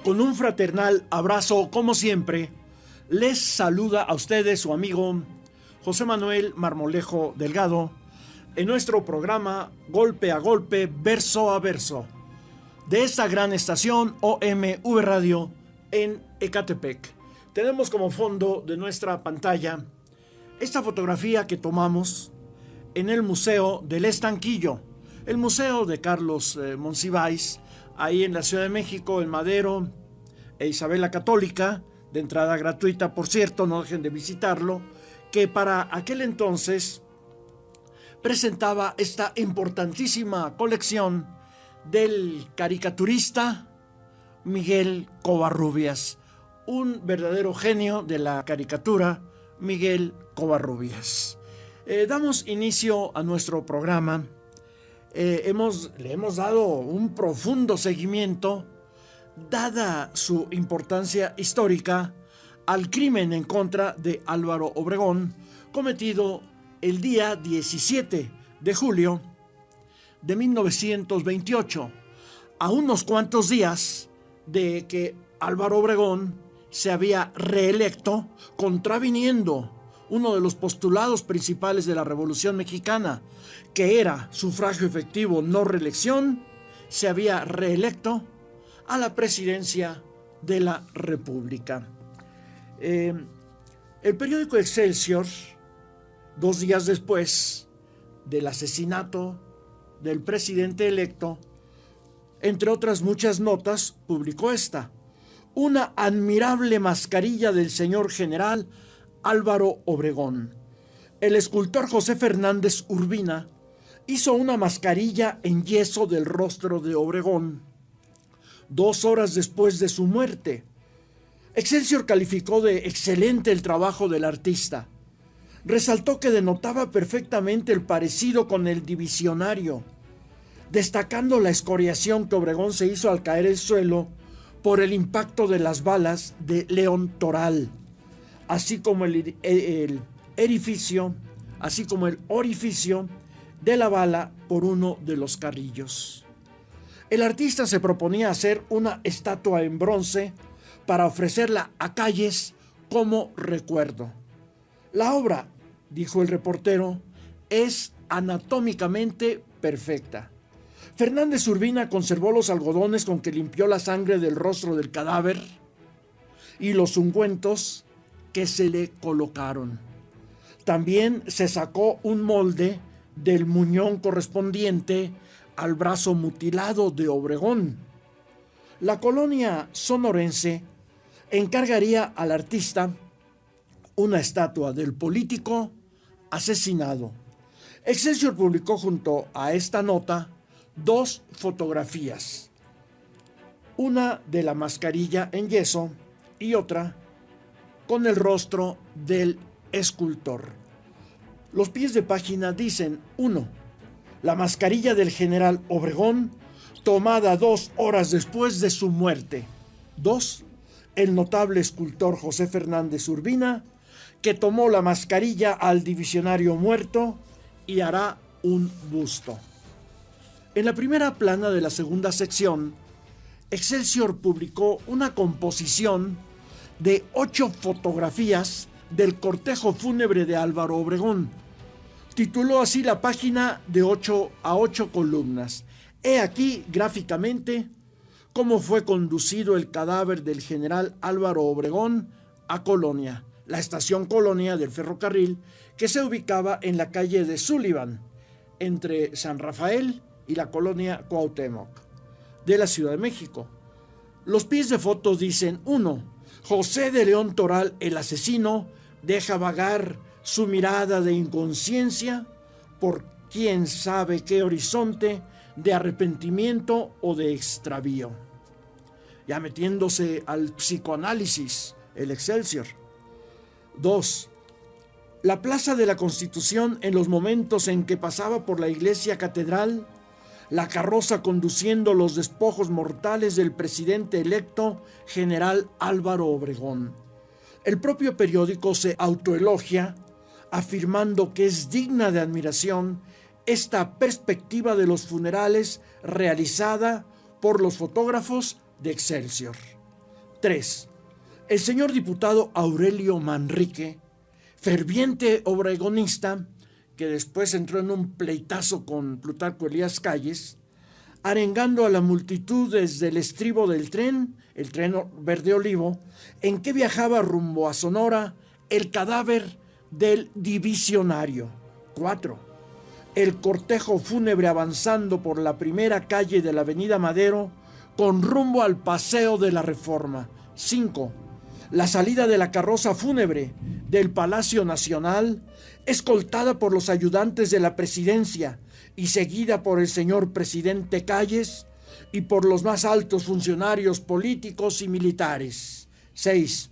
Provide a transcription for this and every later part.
Con un fraternal abrazo, como siempre, les saluda a ustedes su amigo José Manuel Marmolejo Delgado en nuestro programa Golpe a Golpe, Verso a Verso, de esta gran estación OMV Radio en Ecatepec. Tenemos como fondo de nuestra pantalla esta fotografía que tomamos en el Museo del Estanquillo, el Museo de Carlos Monsiváis, ahí en la Ciudad de México, en Madero e Isabel la Católica, de entrada gratuita, por cierto, no dejen de visitarlo, que para aquel entonces presentaba esta importantísima colección del caricaturista Miguel Covarrubias, un verdadero genio de la caricatura, Miguel Covarrubias. Damos inicio a nuestro programa. Le hemos dado un profundo seguimiento, dada su importancia histórica, al crimen en contra de Álvaro Obregón, cometido el día 17 de julio de 1928, a unos cuantos días de que Álvaro Obregón se había reelecto, contraviniendo uno de los postulados principales de la Revolución Mexicana, que era sufragio efectivo, no reelección. Se había reelecto a la presidencia de la República. El periódico Excelsior, 2 días después del asesinato del presidente electo, entre otras muchas notas, publicó esta: una admirable mascarilla del señor general Álvaro Obregón. El escultor José Fernández Urbina hizo una mascarilla en yeso del rostro de Obregón 2 horas después de su muerte. Excelsior calificó de excelente el trabajo del artista. Resaltó que denotaba perfectamente el parecido con el divisionario, destacando la escoriación que Obregón se hizo al caer al suelo por el impacto de las balas de León Toral, así como el orificio de la bala por uno de los carrillos. El artista se proponía hacer una estatua en bronce para ofrecerla a Calles como recuerdo. La obra, dijo el reportero, es anatómicamente perfecta. Fernández Urbina conservó los algodones con que limpió la sangre del rostro del cadáver y los ungüentos que se le colocaron. También se sacó un molde del muñón correspondiente al brazo mutilado de Obregón. La colonia sonorense encargaría al artista una estatua del político asesinado. Excelsior publicó junto a esta nota 2 fotografías, una de la mascarilla en yeso y otra con el rostro del escultor. Los pies de página dicen: 1. La mascarilla del general Obregón, tomada 2 horas después de su muerte. 2. El notable escultor José Fernández Urbina, que tomó la mascarilla al divisionario muerto y hará un busto. En la primera plana de la segunda sección, Excelsior publicó una composición de 8 fotografías del cortejo fúnebre de Álvaro Obregón. Tituló así la página de 8 a 8 columnas. He aquí gráficamente cómo fue conducido el cadáver del general Álvaro Obregón a Colonia, la estación Colonia del ferrocarril, que se ubicaba en la calle de Sullivan, entre San Rafael y la colonia Cuauhtémoc, de la Ciudad de México. Los pies de fotos dicen: 1. José de León Toral, el asesino, deja vagar su mirada de inconsciencia por quién sabe qué horizonte de arrepentimiento o de extravío. Ya metiéndose al psicoanálisis, el Excelsior. 2. La Plaza de la Constitución, en los momentos en que pasaba por la iglesia catedral la carroza conduciendo los despojos mortales del presidente electo, general Álvaro Obregón. El propio periódico se autoelogia, afirmando que es digna de admiración esta perspectiva de los funerales realizada por los fotógrafos de Excelsior. 3. El señor diputado Aurelio Manrique, ferviente obregonista, que después entró en un pleitazo con Plutarco Elías Calles, arengando a la multitud desde el estribo del tren, el tren verde olivo, en que viajaba rumbo a Sonora el cadáver del divisionario. 4. El cortejo fúnebre avanzando por la primera calle de la avenida Madero con rumbo al Paseo de la Reforma. 5. La salida de la carroza fúnebre del Palacio Nacional, escoltada por los ayudantes de la presidencia y seguida por el señor presidente Calles y por los más altos funcionarios políticos y militares. 6.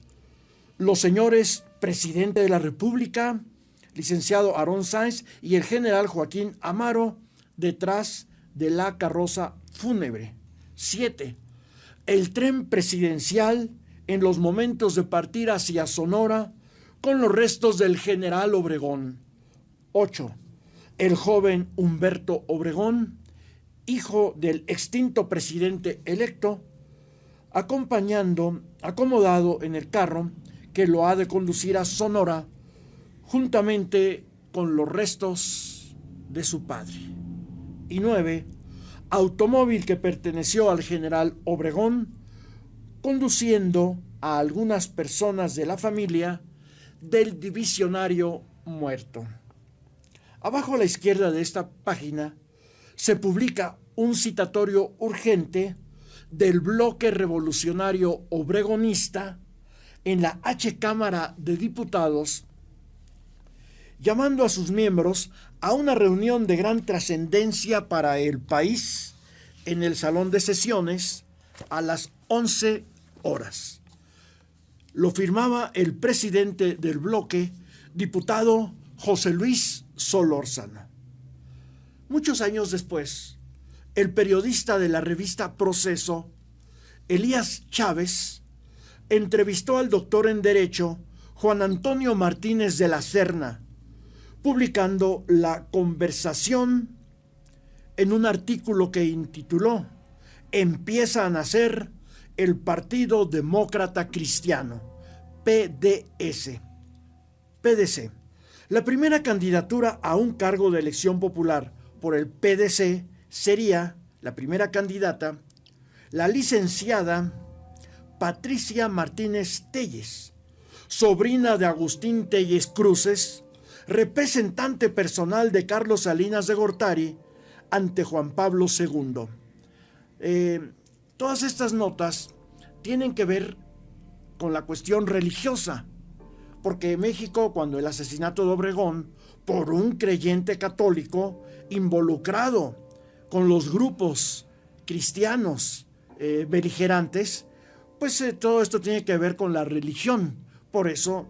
Los señores presidente de la República, licenciado Aarón Sáenz, y el general Joaquín Amaro detrás de la carroza fúnebre. 7. El tren presidencial en los momentos de partir hacia Sonora con los restos del general Obregón. 8. El joven Humberto Obregón, hijo del extinto presidente electo, acomodado en el carro que lo ha de conducir a Sonora juntamente con los restos de su padre. Y 9. Automóvil que perteneció al general Obregón, conduciendo a algunas personas de la familia del divisionario muerto. Abajo a la izquierda de esta página se publica un citatorio urgente del bloque revolucionario obregonista en la H Cámara de Diputados, llamando a sus miembros a una reunión de gran trascendencia para el país en el Salón de Sesiones a las 11 horas. Lo firmaba el presidente del bloque, diputado José Luis Solórzano. Muchos años después, el periodista de la revista Proceso, Elías Chávez, entrevistó al doctor en Derecho Juan Antonio Martínez de la Serna, publicando la conversación en un artículo que intituló Empieza a nacer el Partido Demócrata Cristiano, PDC. La primera candidatura a un cargo de elección popular por el PDC sería, la primera candidata, la licenciada Patricia Martínez Telles, sobrina de Agustín Telles Cruces, representante personal de Carlos Salinas de Gortari ante Juan Pablo II. Todas estas notas tienen que ver con la cuestión religiosa, porque México, cuando el asesinato de Obregón por un creyente católico involucrado con los grupos cristianos beligerantes, pues todo esto tiene que ver con la religión. Por eso,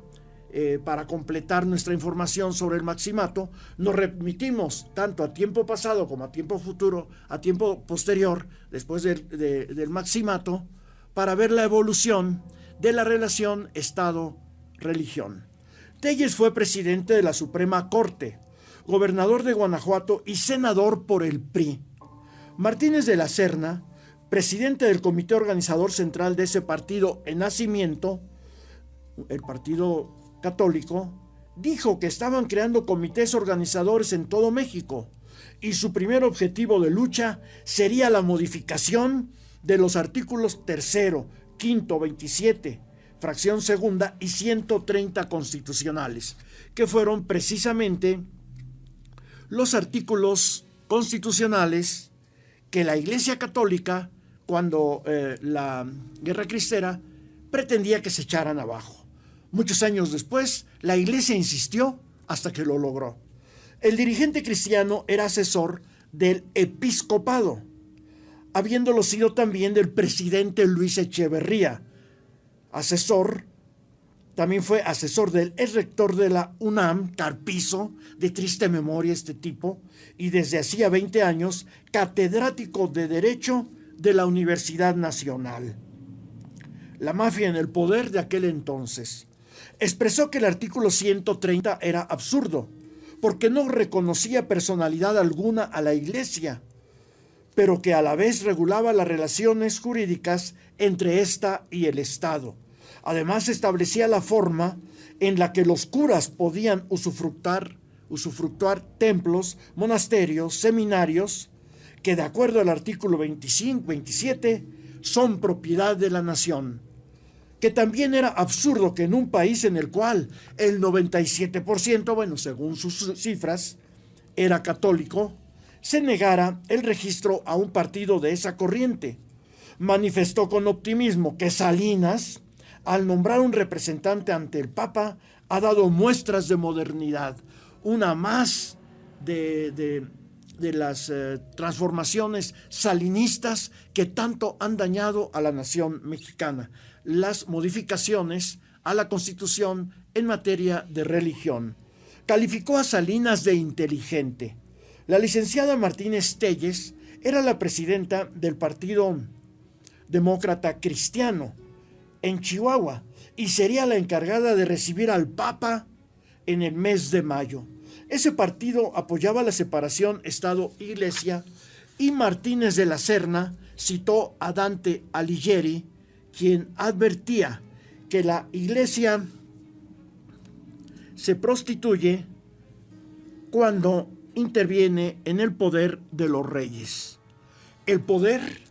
para completar nuestra información sobre el maximato, nos remitimos tanto a tiempo pasado como a tiempo futuro, a tiempo posterior, después del maximato, para ver la evolución de la relación Estado-religión. Telles fue presidente de la Suprema Corte, gobernador de Guanajuato y senador por el PRI. Martínez de la Serna, presidente del comité organizador central de ese partido en nacimiento, el Partido Católico, dijo que estaban creando comités organizadores en todo México y su primer objetivo de lucha sería la modificación de los artículos 3º, 5º, 27, fracción segunda y 130 constitucionales, que fueron precisamente los artículos constitucionales que la Iglesia Católica, cuando la Guerra Cristera, pretendía que se echaran abajo. Muchos años después, la Iglesia insistió hasta que lo logró. El dirigente cristiano era asesor del episcopado, habiéndolo sido también del presidente Luis Echeverría. También fue asesor del ex rector de la UNAM, Carpizo, de triste memoria este tipo, y desde hacía 20 años, catedrático de Derecho de la Universidad Nacional. La mafia en el poder de aquel entonces. Expresó que el artículo 130 era absurdo, porque no reconocía personalidad alguna a la Iglesia, pero que a la vez regulaba las relaciones jurídicas entre ésta y el Estado. Además, establecía la forma en la que los curas podían usufructuar templos, monasterios, seminarios, que de acuerdo al artículo 27 son propiedad de la nación. Que también era absurdo que en un país en el cual el 97%, bueno, según sus cifras, era católico, se negara el registro a un partido de esa corriente. Manifestó con optimismo que Salinas, al nombrar un representante ante el Papa, ha dado muestras de modernidad, una más de las transformaciones salinistas que tanto han dañado a la nación mexicana, las modificaciones a la Constitución en materia de religión. Calificó a Salinas de inteligente. La licenciada Martínez Telles era la presidenta del Partido Demócrata Cristiano en Chihuahua y sería la encargada de recibir al Papa en el mes de mayo. Ese partido apoyaba la separación Estado-Iglesia y Martínez de la Serna citó a Dante Alighieri, quien advertía que la Iglesia se prostituye cuando interviene en el poder de los reyes. El poder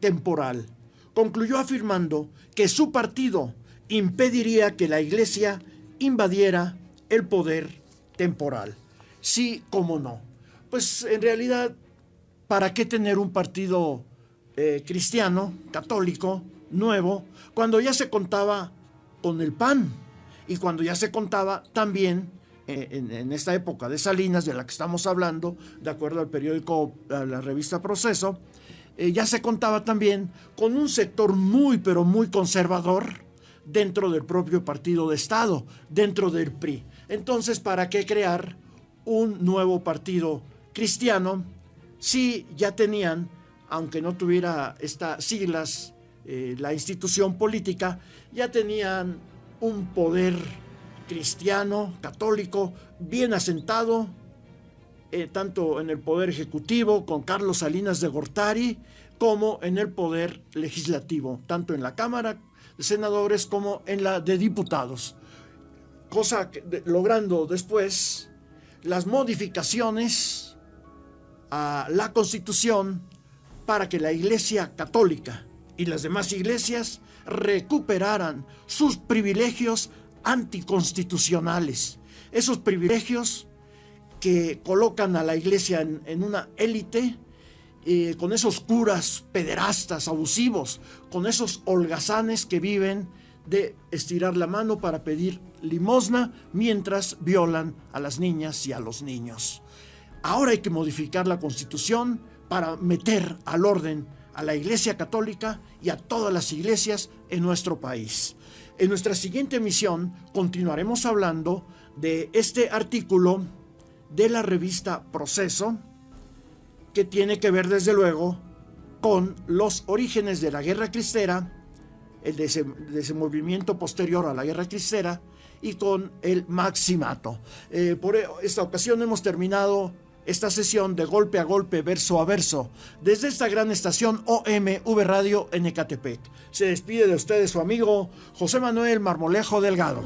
temporal. Concluyó afirmando que su partido impediría que la Iglesia invadiera el poder temporal. Sí, cómo no. Pues en realidad, ¿para qué tener un partido cristiano, católico, nuevo, cuando ya se contaba con el PAN y cuando ya se contaba también en esta época de Salinas, de la que estamos hablando, de acuerdo al periódico, a la revista Proceso, ya se contaba también con un sector muy, pero muy conservador dentro del propio partido de Estado, dentro del PRI. Entonces, ¿para qué crear un nuevo partido cristiano si ya tenían, aunque no tuviera estas siglas, la institución política, ya tenían un poder cristiano, católico, bien asentado, tanto en el poder ejecutivo con Carlos Salinas de Gortari, como en el poder legislativo, tanto en la Cámara de Senadores como en la de Diputados, cosa que, logrando después las modificaciones a la Constitución para que la Iglesia Católica y las demás iglesias recuperaran sus privilegios anticonstitucionales, esos privilegios que colocan a la Iglesia en una élite, con esos curas pederastas, abusivos, con esos holgazanes que viven de estirar la mano para pedir limosna mientras violan a las niñas y a los niños. Ahora hay que modificar la Constitución para meter al orden a la Iglesia Católica y a todas las iglesias en nuestro país. En nuestra siguiente emisión continuaremos hablando de este artículo de la revista Proceso, que tiene que ver desde luego con los orígenes de la Guerra Cristera, el desenvolvimiento posterior a la Guerra Cristera y con el Maximato. Por esta ocasión hemos terminado esta sesión de golpe a golpe, verso a verso, desde esta gran estación OMV Radio en Ecatepec. Se despide de ustedes su amigo José Manuel Marmolejo Delgado.